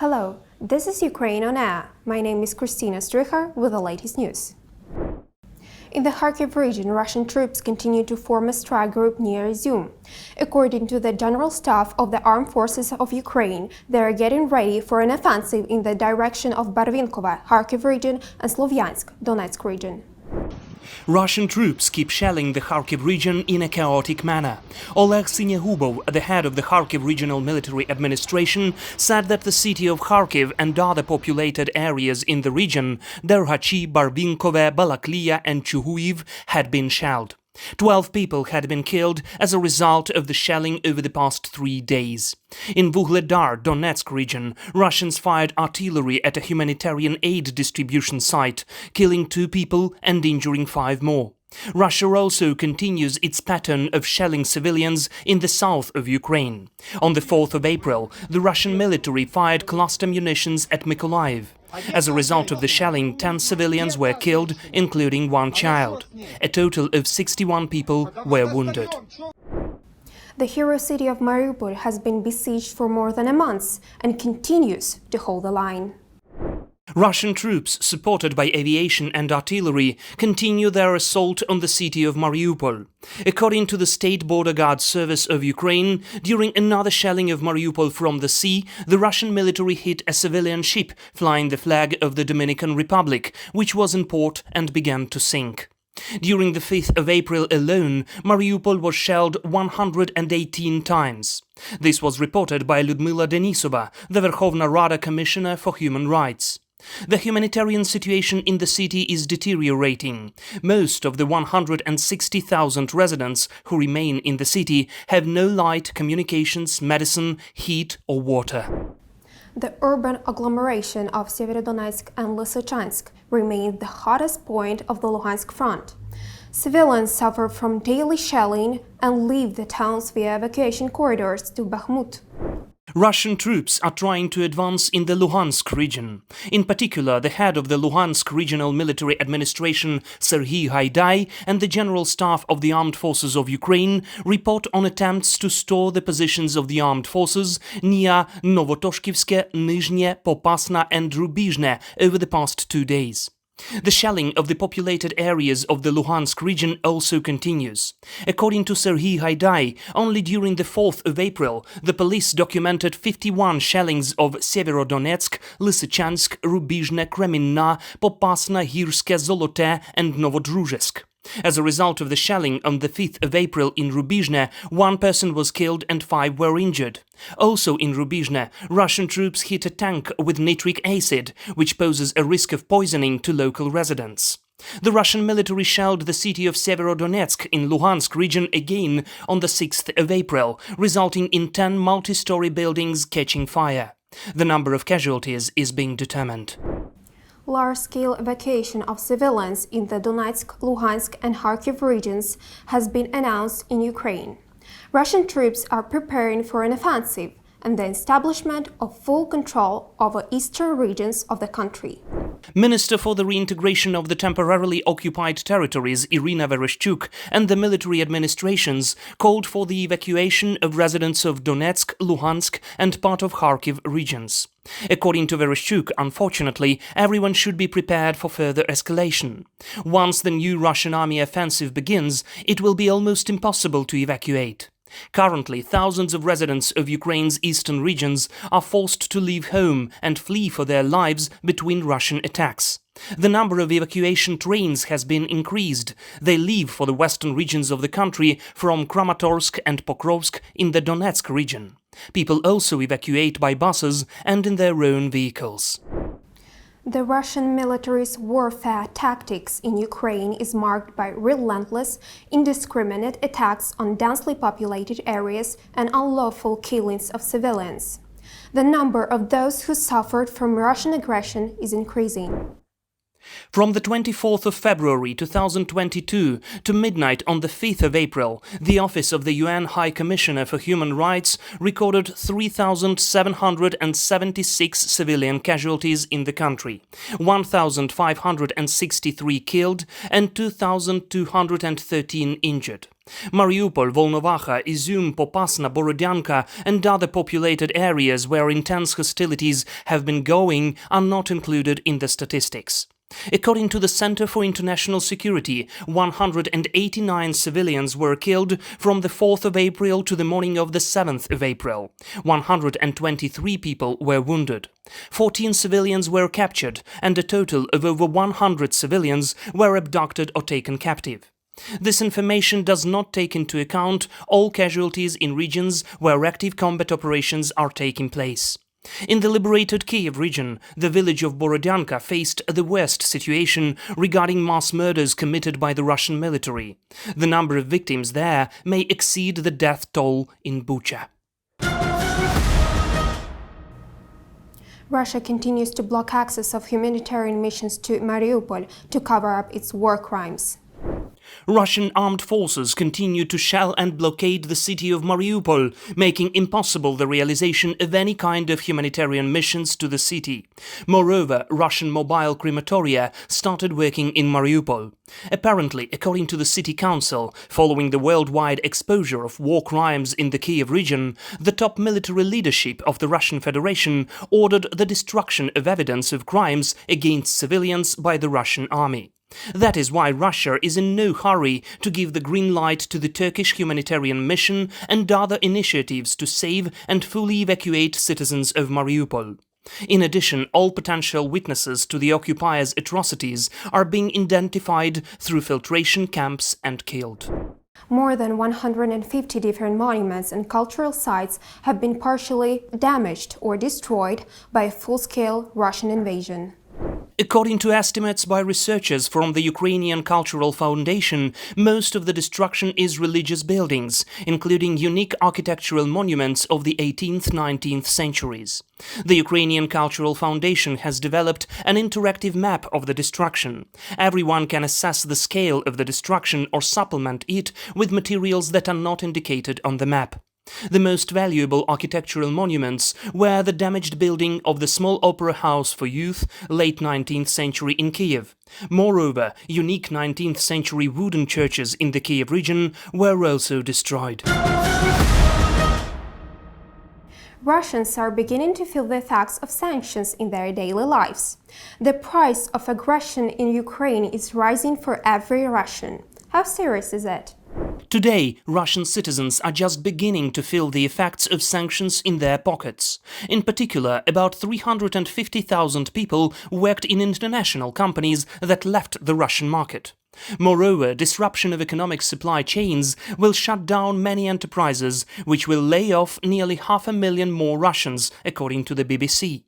Hello, this is Ukraine on Air. My name is Kristina Stricher with the latest news. In the Kharkiv region, Russian troops continue to form a strike group near Izum. According to the General Staff of the Armed Forces of Ukraine, they are getting ready for an offensive in the direction of Barvinkovo, Kharkiv region, and Slovyansk, Donetsk region. Russian troops keep shelling the Kharkiv region in a chaotic manner. Oleg Syniehubov, the head of the Kharkiv Regional Military Administration, said that the city of Kharkiv and other populated areas in the region, Derhachi, Barvinkove, Balaklia and Chuhuiv, had been shelled. 12 people had been killed as a result of the shelling over the past 3 days. In Vuhledar, Donetsk region, Russians fired artillery at a humanitarian aid distribution site, killing 2 people and injuring 5 more. Russia also continues its pattern of shelling civilians in the south of Ukraine. On the 4th of April, the Russian military fired cluster munitions at Mykolaiv. As a result of the shelling, 10 civilians were killed, including 1 child. A total of 61 people were wounded. The hero city of Mariupol has been besieged for more than a month and continues to hold the line. Russian troops, supported by aviation and artillery, continue their assault on the city of Mariupol. According to the State Border Guard Service of Ukraine, during another shelling of Mariupol from the sea, the Russian military hit a civilian ship flying the flag of the Dominican Republic, which was in port and began to sink. During the 5th of April alone, Mariupol was shelled 118 times. This was reported by Lyudmila Denisova, the Verkhovna Rada Commissioner for Human Rights. The humanitarian situation in the city is deteriorating. Most of the 160,000 residents who remain in the city have no light, communications, medicine, heat or water. The urban agglomeration of Severodonetsk and Lysychansk remains the hottest point of the Luhansk front. Civilians suffer from daily shelling and leave the towns via evacuation corridors to Bakhmut. Russian troops are trying to advance in the Luhansk region. In particular, the head of the Luhansk Regional Military Administration, Serhiy Haidai, and the General Staff of the Armed Forces of Ukraine report on attempts to store the positions of the armed forces near Novotoshkivske, Nizhne, Popasna and Rubizhne over the past 2 days. The shelling of the populated areas of the Luhansk region also continues. According to Serhiy Haidai, only during the 4th of April, the police documented 51 shellings of Severodonetsk, Lysychansk, Rubizhne, Kreminna, Popasna, Hirske, Zolote and Novodruzhesk. As a result of the shelling on the 5th of April in Rubizhne, 1 person was killed and 5 were injured. Also in Rubizhne, Russian troops hit a tank with nitric acid, which poses a risk of poisoning to local residents. The Russian military shelled the city of Severodonetsk in Luhansk region again on the 6th of April, resulting in 10 multi-story buildings catching fire. The number of casualties is being determined. Large-scale evacuation of civilians in the Donetsk, Luhansk and Kharkiv regions has been announced in Ukraine. Russian troops are preparing for an offensive and the establishment of full control over eastern regions of the country. Minister for the Reintegration of the Temporarily Occupied Territories, Irina Vereshchuk, and the military administrations called for the evacuation of residents of Donetsk, Luhansk and part of Kharkiv regions. According to Vereshchuk, unfortunately, everyone should be prepared for further escalation. Once the new Russian army offensive begins, it will be almost impossible to evacuate. Currently, thousands of residents of Ukraine's eastern regions are forced to leave home and flee for their lives between Russian attacks. The number of evacuation trains has been increased. They leave for the western regions of the country from Kramatorsk and Pokrovsk in the Donetsk region. People also evacuate by buses and in their own vehicles. The Russian military's warfare tactics in Ukraine is marked by relentless, indiscriminate attacks on densely populated areas and unlawful killings of civilians. The number of those who suffered from Russian aggression is increasing. From the 24th of February 2022 to midnight on the 5th of April, the Office of the UN High Commissioner for Human Rights recorded 3,776 civilian casualties in the country, 1,563 killed and 2,213 injured. Mariupol, Volnovakha, Izum, Popasna, Borodyanka and other populated areas where intense hostilities have been going are not included in the statistics. According to the Center for International Security, 189 civilians were killed from the 4th of April to the morning of the 7th of April. 123 people were wounded. 14 civilians were captured, and a total of over 100 civilians were abducted or taken captive. This information does not take into account all casualties in regions where active combat operations are taking place. In the liberated Kiev region, the village of Borodyanka faced the worst situation regarding mass murders committed by the Russian military. The number of victims there may exceed the death toll in Bucha. Russia continues to block access of humanitarian missions to Mariupol to cover up its war crimes. Russian armed forces continue to shell and blockade the city of Mariupol, making impossible the realization of any kind of humanitarian missions to the city. Moreover, Russian mobile crematoria started working in Mariupol. Apparently, according to the city council, following the worldwide exposure of war crimes in the Kiev region, the top military leadership of the Russian Federation ordered the destruction of evidence of crimes against civilians by the Russian army. That is why Russia is in no hurry to give the green light to the Turkish humanitarian mission and other initiatives to save and fully evacuate citizens of Mariupol. In addition, all potential witnesses to the occupiers' atrocities are being identified through filtration camps and killed. More than 150 different monuments and cultural sites have been partially damaged or destroyed by a full-scale Russian invasion. According to estimates by researchers from the Ukrainian Cultural Foundation, most of the destruction is religious buildings, including unique architectural monuments of the 18th-19th centuries. The Ukrainian Cultural Foundation has developed an interactive map of the destruction. Everyone can assess the scale of the destruction or supplement it with materials that are not indicated on the map. The most valuable architectural monuments were the damaged building of the small opera house for youth, late 19th century in Kiev. Moreover, unique 19th century wooden churches in the Kiev region were also destroyed. Russians are beginning to feel the effects of sanctions in their daily lives. The price of aggression in Ukraine is rising for every Russian. How serious is it? Today, Russian citizens are just beginning to feel the effects of sanctions in their pockets. In particular, about 350,000 people worked in international companies that left the Russian market. Moreover, disruption of economic supply chains will shut down many enterprises, which will lay off nearly 500,000 more Russians, according to the BBC.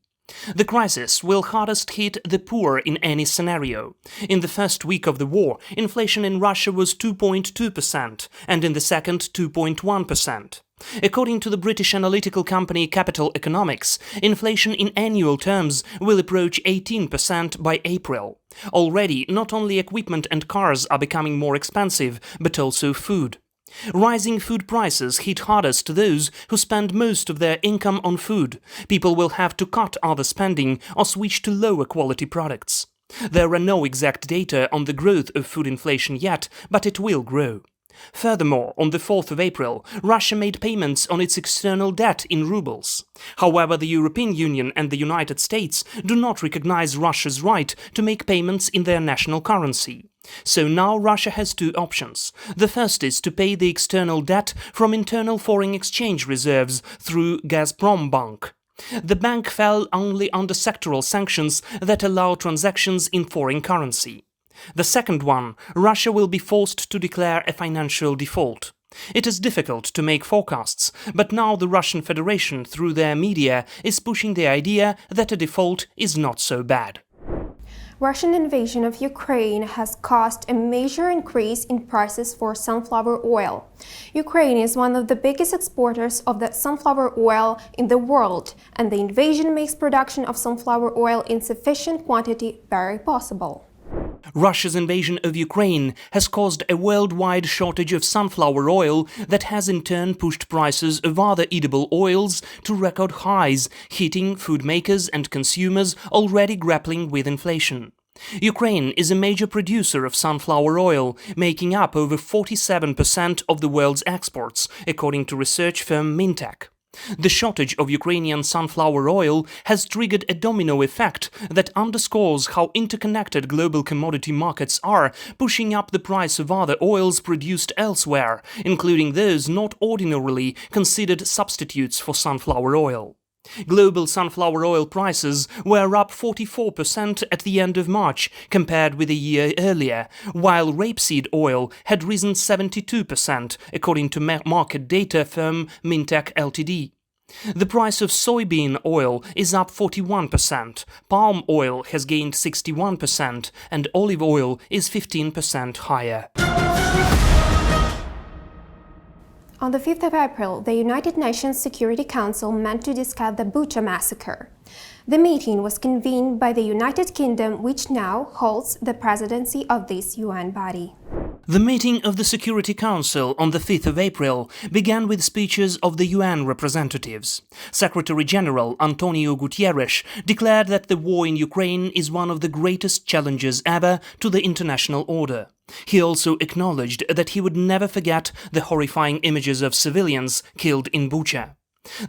The crisis will hardest hit the poor in any scenario. In the first week of the war, inflation in Russia was 2.2%, and in the second 2.1%. According to the British analytical company Capital Economics, inflation in annual terms will approach 18% by April. Already, not only equipment and cars are becoming more expensive, but also food. Rising food prices hit hardest those who spend most of their income on food. People will have to cut other spending or switch to lower quality products. There are no exact data on the growth of food inflation yet, but it will grow. Furthermore, on the 4th of April, Russia made payments on its external debt in rubles. However, the European Union and the United States do not recognize Russia's right to make payments in their national currency. So now Russia has two options. The first is to pay the external debt from internal foreign exchange reserves through Gazprom Bank. The bank fell only under sectoral sanctions that allow transactions in foreign currency. The second one, Russia will be forced to declare a financial default. It is difficult to make forecasts, but now the Russian Federation, through their media, is pushing the idea that a default is not so bad. Russian invasion of Ukraine has caused a major increase in prices for sunflower oil. Ukraine is one of the biggest exporters of the sunflower oil in the world, and the invasion makes production of sunflower oil in sufficient quantity very possible. Russia's invasion of Ukraine has caused a worldwide shortage of sunflower oil that has in turn pushed prices of other edible oils to record highs, hitting food makers and consumers already grappling with inflation. Ukraine is a major producer of sunflower oil, making up over 47% of the world's exports, according to research firm Mintek. The shortage of Ukrainian sunflower oil has triggered a domino effect that underscores how interconnected global commodity markets are, pushing up the price of other oils produced elsewhere, including those not ordinarily considered substitutes for sunflower oil. Global sunflower oil prices were up 44% at the end of March compared with a year earlier, while rapeseed oil had risen 72%, according to market data firm Mintek Ltd. The price of soybean oil is up 41%, palm oil has gained 61%, and olive oil is 15% higher. On the 5th of April, the United Nations Security Council met to discuss the Bucha massacre. The meeting was convened by the United Kingdom, which now holds the presidency of this UN body. The meeting of the Security Council on the 5th of April began with speeches of the UN representatives. Secretary-General Antonio Guterres declared that the war in Ukraine is one of the greatest challenges ever to the international order. He also acknowledged that he would never forget the horrifying images of civilians killed in Bucha.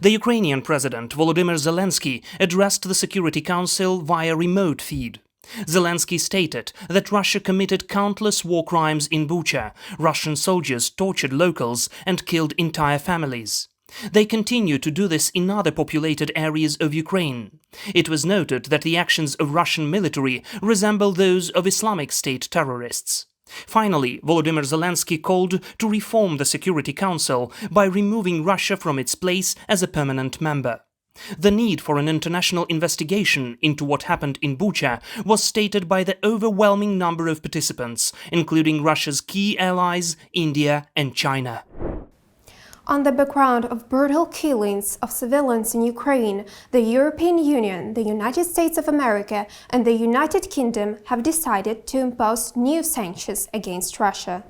The Ukrainian President Volodymyr Zelensky addressed the Security Council via remote feed. Zelensky stated that Russia committed countless war crimes in Bucha. Russian soldiers tortured locals and killed entire families. They continue to do this in other populated areas of Ukraine. It was noted that the actions of Russian military resemble those of Islamic State terrorists. Finally, Volodymyr Zelensky called to reform the Security Council by removing Russia from its place as a permanent member. The need for an international investigation into what happened in Bucha was stated by the overwhelming number of participants, including Russia's key allies, India and China. On the background of brutal killings of civilians in Ukraine, the European Union, the United States of America and the United Kingdom have decided to impose new sanctions against Russia.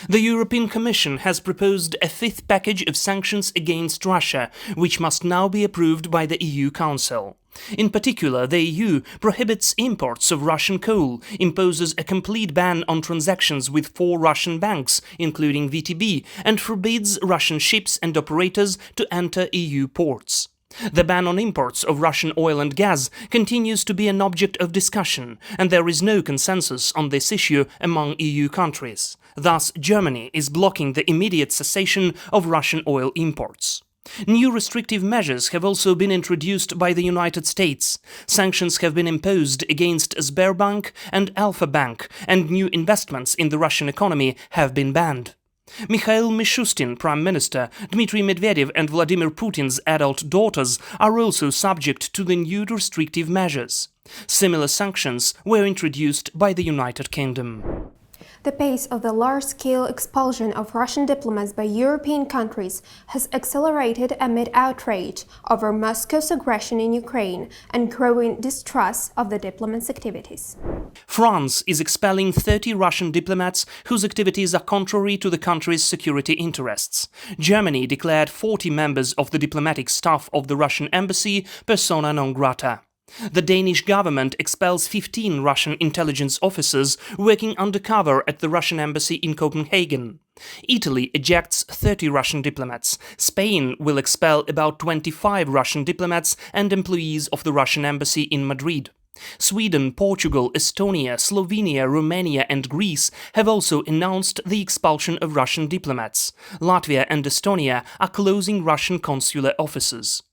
The European Commission has proposed a fifth package of sanctions against Russia, which must now be approved by the EU Council. In particular, the EU prohibits imports of Russian coal, imposes a complete ban on transactions with 4 Russian banks, including VTB, and forbids Russian ships and operators to enter EU ports. The ban on imports of Russian oil and gas continues to be an object of discussion, and there is no consensus on this issue among EU countries. Thus, Germany is blocking the immediate cessation of Russian oil imports. New restrictive measures have also been introduced by the United States. Sanctions have been imposed against Sberbank and Alfa Bank, and new investments in the Russian economy have been banned. Mikhail Mishustin, Prime Minister, Dmitry Medvedev and Vladimir Putin's adult daughters are also subject to the new restrictive measures. Similar sanctions were introduced by the United Kingdom. The pace of the large-scale expulsion of Russian diplomats by European countries has accelerated amid outrage over Moscow's aggression in Ukraine and growing distrust of the diplomats' activities. France is expelling 30 Russian diplomats whose activities are contrary to the country's security interests. Germany declared 40 members of the diplomatic staff of the Russian embassy persona non grata. The Danish government expels 15 Russian intelligence officers working undercover at the Russian embassy in Copenhagen. Italy ejects 30 Russian diplomats. Spain will expel about 25 Russian diplomats and employees of the Russian embassy in Madrid. Sweden, Portugal, Estonia, Slovenia, Romania and Greece have also announced the expulsion of Russian diplomats. Latvia and Estonia are closing Russian consular offices.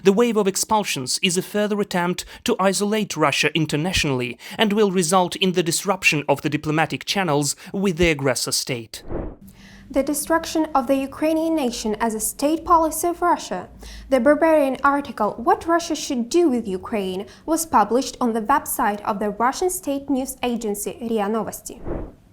The wave of expulsions is a further attempt to isolate Russia internationally and will result in the disruption of the diplomatic channels with the aggressor state. The destruction of the Ukrainian nation as a state policy of Russia. The barbarian article "What Russia Should Do with Ukraine" was published on the website of the Russian state news agency RIA Novosti.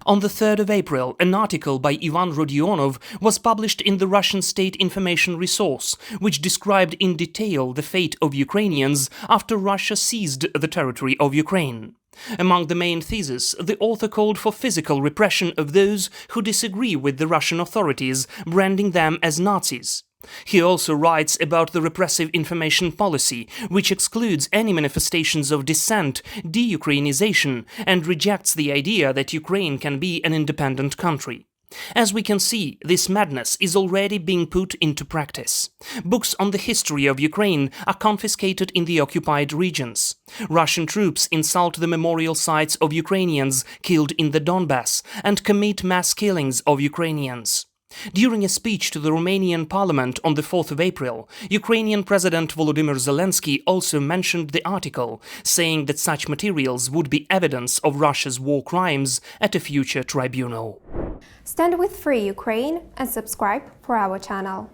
On the 3rd of April, an article by Ivan Rodionov was published in the Russian State Information Resource, which described in detail the fate of Ukrainians after Russia seized the territory of Ukraine. Among the main theses, the author called for physical repression of those who disagree with the Russian authorities, branding them as Nazis. He also writes about the repressive information policy, which excludes any manifestations of dissent, de-Ukrainization, and rejects the idea that Ukraine can be an independent country. As we can see, this madness is already being put into practice. Books on the history of Ukraine are confiscated in the occupied regions. Russian troops insult the memorial sites of Ukrainians killed in the Donbas and commit mass killings of Ukrainians. During a speech to the Romanian parliament on the 4th of April, Ukrainian President Volodymyr Zelensky also mentioned the article, saying that such materials would be evidence of Russia's war crimes at a future tribunal. Stand with Free Ukraine and subscribe for our channel.